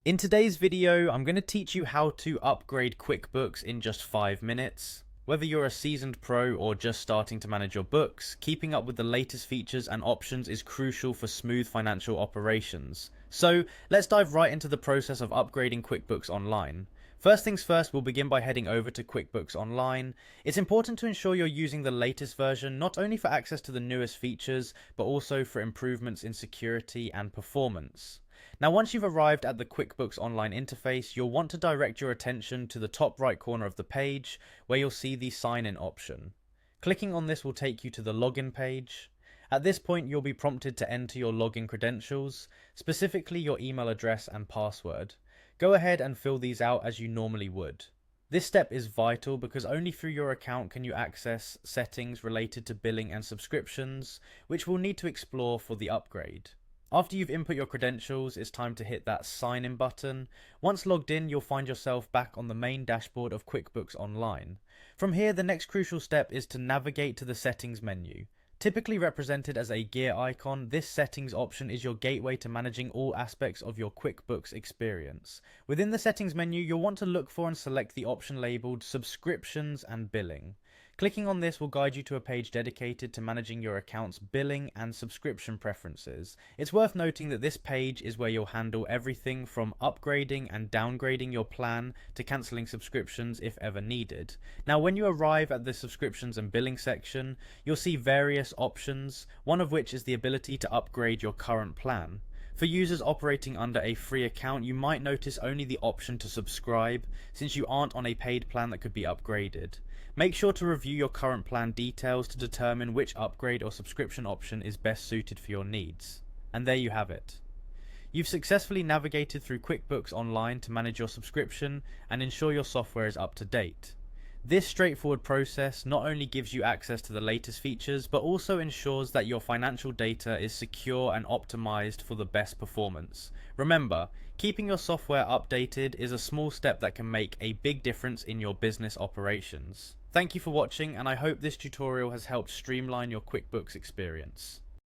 In today's video, I'm going to teach you how to upgrade QuickBooks in just 5 minutes. Whether you're a seasoned pro or just starting to manage your books, keeping up with the latest features and options is crucial for smooth financial operations. So let's dive right into the process of upgrading QuickBooks Online. First things first, we'll begin by heading over to QuickBooks Online. It's important to ensure you're using the latest version, not only for access to the newest features, but also for improvements in security and performance. Now, once you've arrived at the QuickBooks Online interface, you'll want to direct your attention to the top right corner of the page, where you'll see the Sign In option. Clicking on this will take you to the Login page. At this point, you'll be prompted to enter your login credentials, specifically your email address and password. Go ahead and fill these out as you normally would. This step is vital because only through your account can you access settings related to billing and subscriptions, which we'll need to explore for the upgrade. After you've input your credentials, it's time to hit that sign in button. Once logged in, you'll find yourself back on the main dashboard of QuickBooks Online. From here, the next crucial step is to navigate to the settings menu. Typically represented as a gear icon, this settings option is your gateway to managing all aspects of your QuickBooks experience. Within the settings menu, you'll want to look for and select the option labeled Subscriptions and Billing. Clicking on this will guide you to a page dedicated to managing your account's billing and subscription preferences. It's worth noting that this page is where you'll handle everything from upgrading and downgrading your plan to cancelling subscriptions if ever needed. Now, when you arrive at the subscriptions and billing section, you'll see various options, one of which is the ability to upgrade your current plan. For users operating under a free account, you might notice only the option to subscribe, since you aren't on a paid plan that could be upgraded. Make sure to review your current plan details to determine which upgrade or subscription option is best suited for your needs. And there you have it. You've successfully navigated through QuickBooks Online to manage your subscription and ensure your software is up to date. This straightforward process not only gives you access to the latest features, but also ensures that your financial data is secure and optimized for the best performance. Remember, keeping your software updated is a small step that can make a big difference in your business operations. Thank you for watching, and I hope this tutorial has helped streamline your QuickBooks experience.